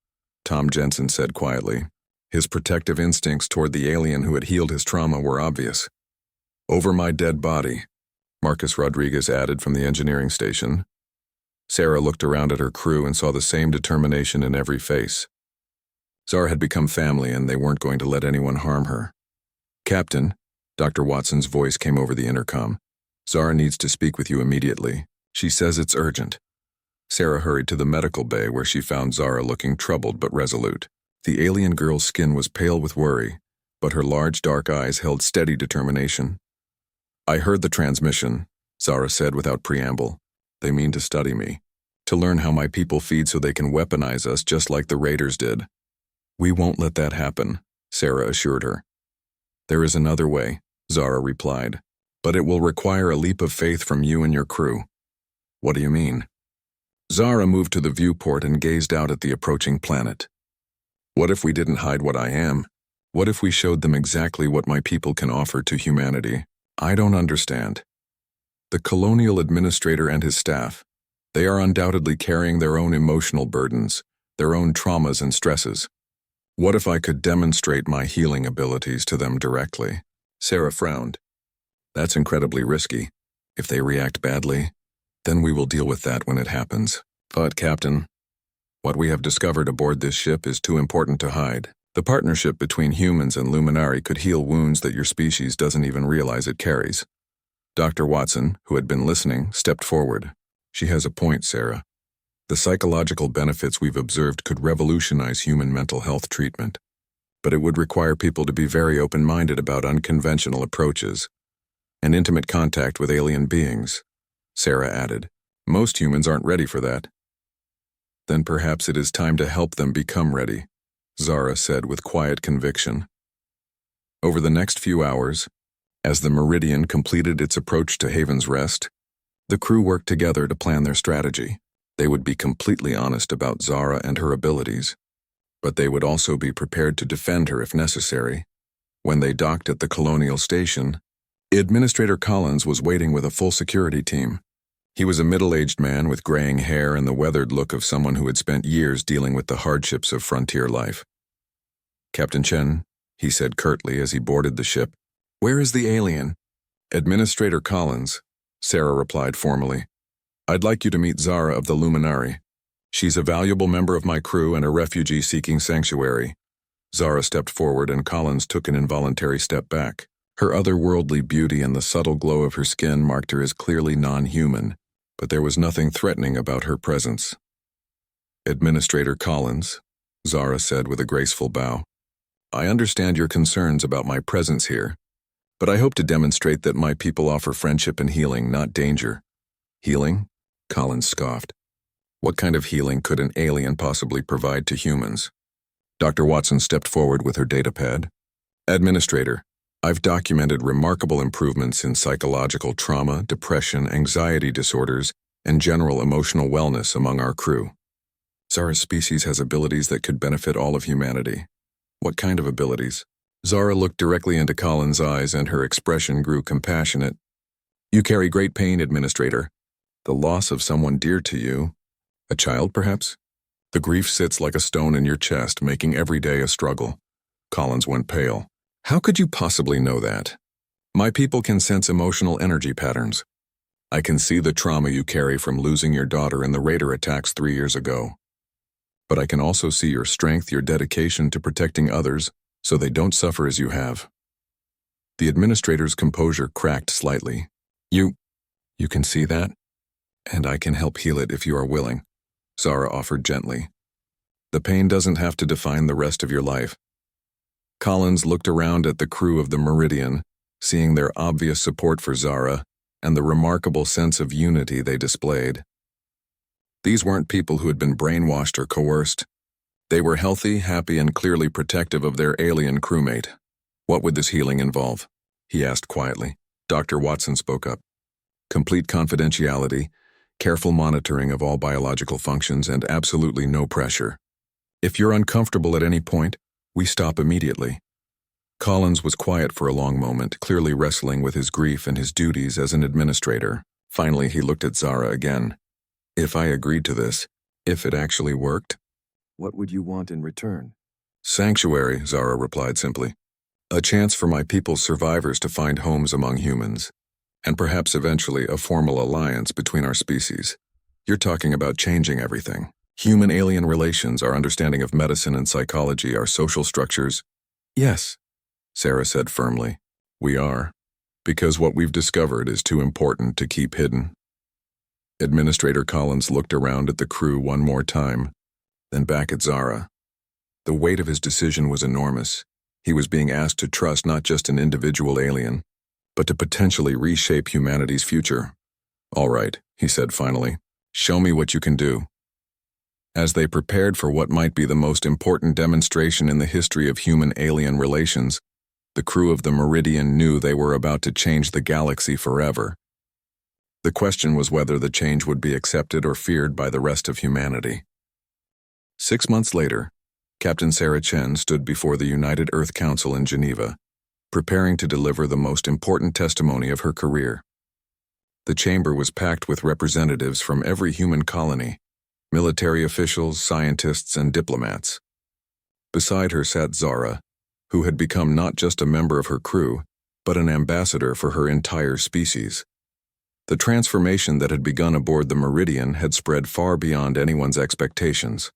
Tom Jensen said quietly. His protective instincts toward the alien who had healed his trauma were obvious. "Over my dead body," Marcus Rodriguez added from the engineering station. Sarah looked around at her crew and saw the same determination in every face. Zara had become family, and they weren't going to let anyone harm her. Captain, Dr. Watson's voice came over the intercom. Zara needs to speak with you immediately. She says it's urgent. Sarah hurried to the medical bay where she found Zara looking troubled but resolute. The alien girl's skin was pale with worry, but her large dark eyes held steady determination. I heard the transmission, Zara said without preamble. They mean to study me, to learn how my people feed so they can weaponize us just like the raiders did. We won't let that happen, Sarah assured her. There is another way, Zara replied, but it will require a leap of faith from you and your crew. What do you mean? Zara moved to the viewport and gazed out at the approaching planet. What if we didn't hide what I am? What if we showed them exactly what my people can offer to humanity? I don't understand. The colonial administrator and his staff, they are undoubtedly carrying their own emotional burdens, their own traumas and stresses. What if I could demonstrate my healing abilities to them directly? Sarah frowned. That's incredibly risky. If they react badly, then we will deal with that when it happens. But, Captain, what we have discovered aboard this ship is too important to hide. The partnership between humans and Luminari could heal wounds that your species doesn't even realize it carries. Dr. Watson, who had been listening, stepped forward. She has a point, Sarah. The psychological benefits we've observed could revolutionize human mental health treatment. But it would require people to be very open-minded about unconventional approaches and intimate contact with alien beings, Sarah added. Most humans aren't ready for that. Then perhaps it is time to help them become ready, Zara said with quiet conviction. Over the next few hours, as the Meridian completed its approach to Haven's Rest, the crew worked together to plan their strategy. They would be completely honest about Zara and her abilities, but they would also be prepared to defend her if necessary. When they docked at the colonial station, Administrator Collins was waiting with a full security team. He was a middle-aged man with graying hair and the weathered look of someone who had spent years dealing with the hardships of frontier life. Captain Chen, he said curtly as he boarded the ship, where is the alien? Administrator Collins, Sarah replied formally. I'd like you to meet Zara of the Luminari. She's a valuable member of my crew and a refugee seeking sanctuary. Zara stepped forward and Collins took an involuntary step back. Her otherworldly beauty and the subtle glow of her skin marked her as clearly non-human, but there was nothing threatening about her presence. Administrator Collins, Zara said with a graceful bow. I understand your concerns about my presence here, but I hope to demonstrate that my people offer friendship and healing, not danger. Healing? Collins scoffed. What kind of healing could an alien possibly provide to humans? Dr. Watson stepped forward with her datapad. Administrator, I've documented remarkable improvements in psychological trauma, depression, anxiety disorders, and general emotional wellness among our crew. Zara's species has abilities that could benefit all of humanity. What kind of abilities? Zara looked directly into Collins' eyes and her expression grew compassionate. You carry great pain, Administrator. The loss of someone dear to you. A child, perhaps? The grief sits like a stone in your chest, making every day a struggle. Collins went pale. How could you possibly know that? My people can sense emotional energy patterns. I can see the trauma you carry from losing your daughter in the raider attacks 3 years ago. But I can also see your strength, your dedication to protecting others so they don't suffer as you have. The administrator's composure cracked slightly. You can see that? And I can help heal it if you are willing, Zara offered gently. The pain doesn't have to define the rest of your life. Collins looked around at the crew of the Meridian, seeing their obvious support for Zara and the remarkable sense of unity they displayed. These weren't people who had been brainwashed or coerced. They were healthy, happy, and clearly protective of their alien crewmate. What would this healing involve? He asked quietly. Dr. Watson spoke up. Complete confidentiality, careful monitoring of all biological functions, and absolutely no pressure. If you're uncomfortable at any point, we stop immediately. Collins was quiet for a long moment, clearly wrestling with his grief and his duties as an administrator. Finally, he looked at Zara again. If I agreed to this, if it actually worked, what would you want in return? Sanctuary, Zara replied simply. A chance for my people's survivors to find homes among humans, and perhaps eventually a formal alliance between our species. You're talking about changing everything. Human-alien relations, our understanding of medicine and psychology, our social structures. Yes, Sarah said firmly. We are. Because what we've discovered is too important to keep hidden. Administrator Collins looked around at the crew one more time, then back at Zara. The weight of his decision was enormous. He was being asked to trust not just an individual alien, but to potentially reshape humanity's future. All right, he said finally. Show me what you can do. As they prepared for what might be the most important demonstration in the history of human-alien relations, the crew of the Meridian knew they were about to change the galaxy forever. The question was whether the change would be accepted or feared by the rest of humanity. 6 months later, Captain Sarah Chen stood before the United Earth Council in Geneva, preparing to deliver the most important testimony of her career. The chamber was packed with representatives from every human colony, military officials, scientists, and diplomats. Beside her sat Zara, who had become not just a member of her crew, but an ambassador for her entire species. The transformation that had begun aboard the Meridian had spread far beyond anyone's expectations.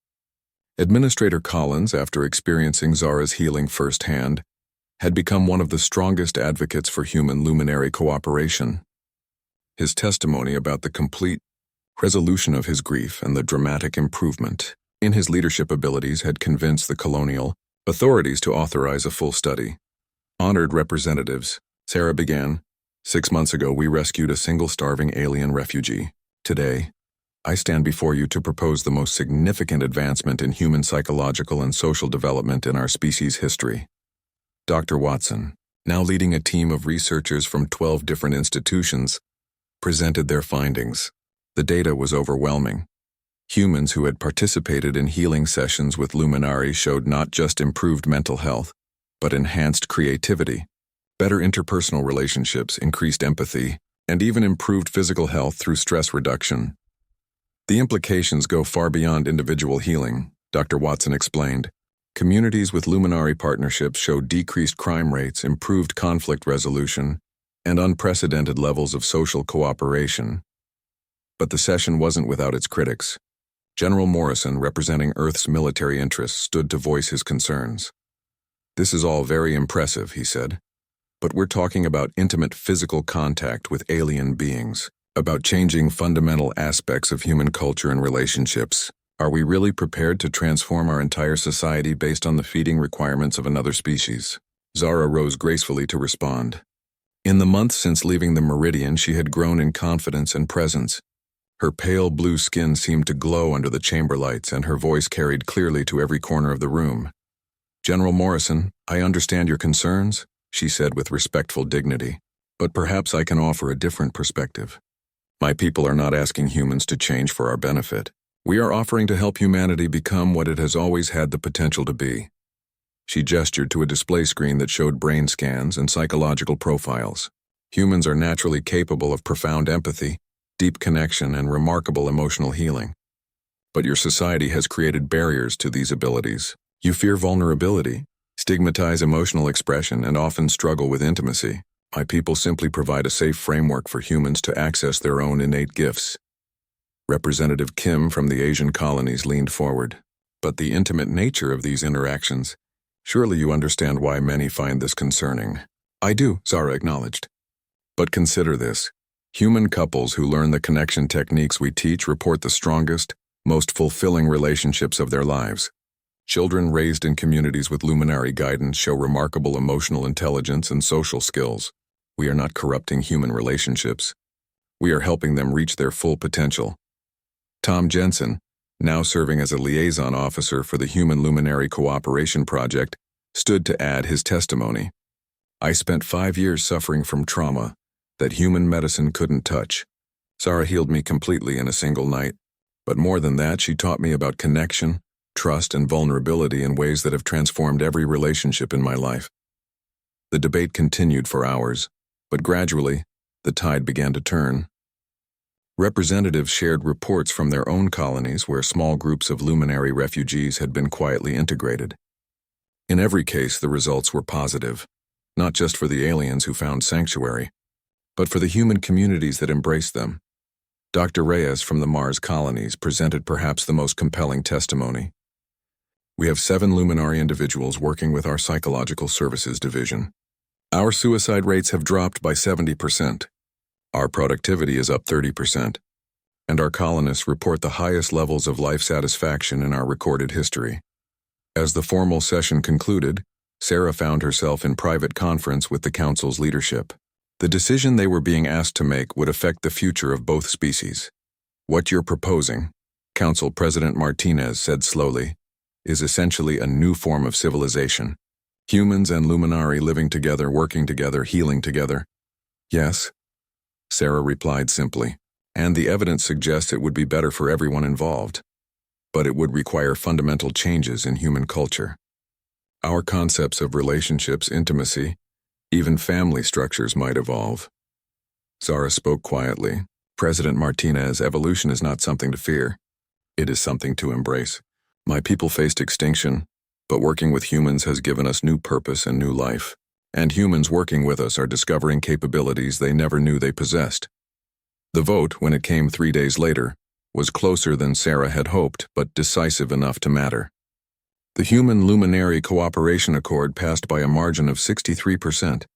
Administrator Collins, after experiencing Zara's healing firsthand, had become one of the strongest advocates for human luminary cooperation. His testimony about the complete resolution of his grief and the dramatic improvement in his leadership abilities had convinced the colonial authorities to authorize a full study. Honored representatives, Sarah began, 6 months ago we rescued a single starving alien refugee. Today, I stand before you to propose the most significant advancement in human psychological and social development in our species' history. Dr. Watson, now leading a team of researchers from 12 different institutions, presented their findings. The data was overwhelming. Humans who had participated in healing sessions with Luminari showed not just improved mental health, but enhanced creativity, better interpersonal relationships, increased empathy, and even improved physical health through stress reduction. The implications go far beyond individual healing, Dr. Watson explained. Communities with Luminari partnerships showed decreased crime rates, improved conflict resolution, and unprecedented levels of social cooperation. But the session wasn't without its critics. General Morrison, representing Earth's military interests, stood to voice his concerns. This is all very impressive, he said, but we're talking about intimate physical contact with alien beings, about changing fundamental aspects of human culture and relationships. Are we really prepared to transform our entire society based on the feeding requirements of another species? Zara rose gracefully to respond. In the months since leaving the Meridian, she had grown in confidence and presence. Her pale blue skin seemed to glow under the chamber lights, and her voice carried clearly to every corner of the room. General Morrison, I understand your concerns, she said with respectful dignity, but perhaps I can offer a different perspective. My people are not asking humans to change for our benefit. We are offering to help humanity become what it has always had the potential to be. She gestured to a display screen that showed brain scans and psychological profiles. Humans are naturally capable of profound empathy, deep connection, and remarkable emotional healing. But your society has created barriers to these abilities. You fear vulnerability, stigmatize emotional expression, and often struggle with intimacy. My people simply provide a safe framework for humans to access their own innate gifts. Representative Kim from the Asian colonies leaned forward. But the intimate nature of these interactions, surely you understand why many find this concerning. I do, Zara acknowledged. But consider this. Human couples who learn the connection techniques we teach report the strongest, most fulfilling relationships of their lives. Children raised in communities with luminary guidance show remarkable emotional intelligence and social skills. We are not corrupting human relationships. We are helping them reach their full potential. Tom Jensen, now serving as a liaison officer for the Human Luminary Cooperation Project, stood to add his testimony. I spent 5 years suffering from trauma that human medicine couldn't touch. Zara healed me completely in a single night. But more than that, she taught me about connection, trust, and vulnerability in ways that have transformed every relationship in my life. The debate continued for hours, but gradually, the tide began to turn. Representatives shared reports from their own colonies where small groups of luminary refugees had been quietly integrated. In every case, the results were positive, not just for the aliens who found sanctuary, but for the human communities that embraced them. Dr. Reyes from the Mars colonies presented perhaps the most compelling testimony. We have 7 Luminari individuals working with our Psychological Services Division. Our suicide rates have dropped by 70%. Our productivity is up 30%. And our colonists report the highest levels of life satisfaction in our recorded history. As the formal session concluded, Sarah found herself in private conference with the Council's leadership. The decision they were being asked to make would affect the future of both species. What you're proposing, Council President Martinez said slowly, is essentially a new form of civilization. Humans and Luminari living together, working together, healing together. Yes, Sarah replied simply, and the evidence suggests it would be better for everyone involved. But it would require fundamental changes in human culture. Our concepts of relationships, intimacy, even family structures might evolve. Zara spoke quietly. President Martinez, evolution is not something to fear. It is something to embrace. My people faced extinction, but working with humans has given us new purpose and new life. And humans working with us are discovering capabilities they never knew they possessed. The vote, when it came 3 days later, was closer than Sarah had hoped, but decisive enough to matter. The Human Luminary Cooperation Accord passed by a margin of 63%,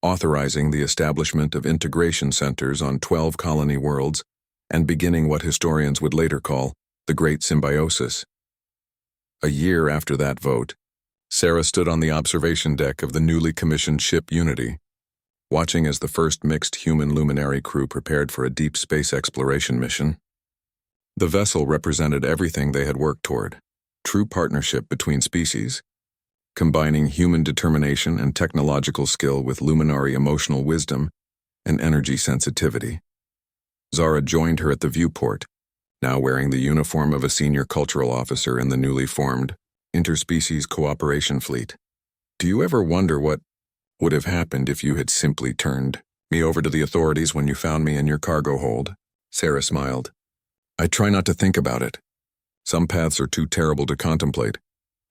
authorizing the establishment of integration centers on 12 colony worlds and beginning what historians would later call the Great Symbiosis. A year after that vote, Sarah stood on the observation deck of the newly commissioned ship Unity, watching as the first mixed human luminary crew prepared for a deep space exploration mission. The vessel represented everything they had worked toward: true partnership between species, combining human determination and technological skill with luminary emotional wisdom and energy sensitivity. Zara joined her at the viewport, now wearing the uniform of a senior cultural officer in the newly formed Interspecies Cooperation Fleet. Do you ever wonder what would have happened if you had simply turned me over to the authorities when you found me in your cargo hold? Sarah smiled. I try not to think about it. Some paths are too terrible to contemplate,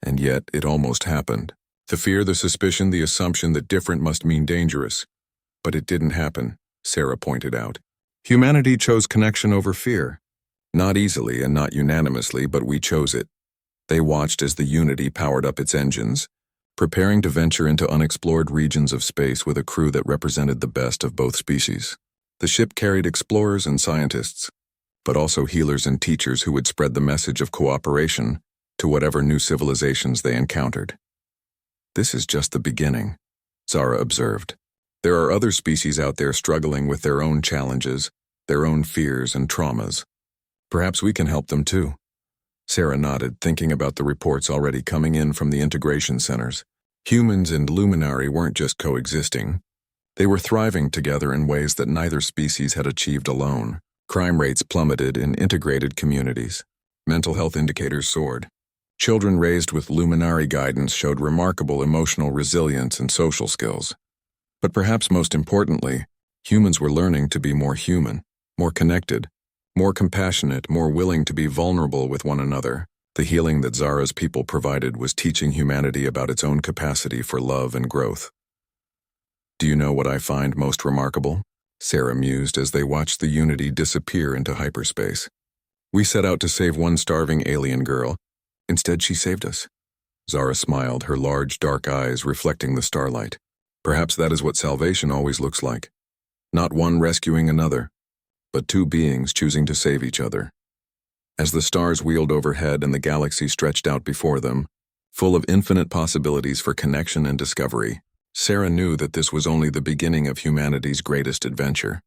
and yet it almost happened. The fear, the suspicion, the assumption that different must mean dangerous. But it didn't happen, Sarah pointed out. Humanity chose connection over fear. Not easily and not unanimously, but we chose it. They watched as the Unity powered up its engines, preparing to venture into unexplored regions of space with a crew that represented the best of both species. The ship carried explorers and scientists, but also healers and teachers who would spread the message of cooperation to whatever new civilizations they encountered. This is just the beginning, Zara observed. There are other species out there struggling with their own challenges, their own fears and traumas. Perhaps we can help them too. Sarah nodded, thinking about the reports already coming in from the integration centers. Humans and Luminari weren't just coexisting. They were thriving together in ways that neither species had achieved alone. Crime rates plummeted in integrated communities. Mental health indicators soared. Children raised with Luminari guidance showed remarkable emotional resilience and social skills. But perhaps most importantly, humans were learning to be more human, more connected, more compassionate, more willing to be vulnerable with one another. The healing that Zara's people provided was teaching humanity about its own capacity for love and growth. Do you know what I find most remarkable? Sarah mused as they watched the Unity disappear into hyperspace. We set out to save one starving alien girl. Instead, she saved us. Zara smiled, her large, dark eyes reflecting the starlight. Perhaps that is what salvation always looks like. Not one rescuing another, but two beings choosing to save each other. As the stars wheeled overhead and the galaxy stretched out before them, full of infinite possibilities for connection and discovery, Sarah knew that this was only the beginning of humanity's greatest adventure.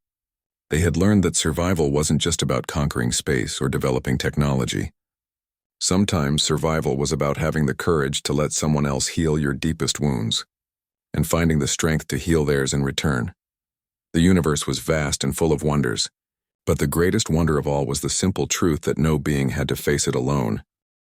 They had learned that survival wasn't just about conquering space or developing technology. Sometimes survival was about having the courage to let someone else heal your deepest wounds, and finding the strength to heal theirs in return. The universe was vast and full of wonders, but the greatest wonder of all was the simple truth that no being had to face it alone.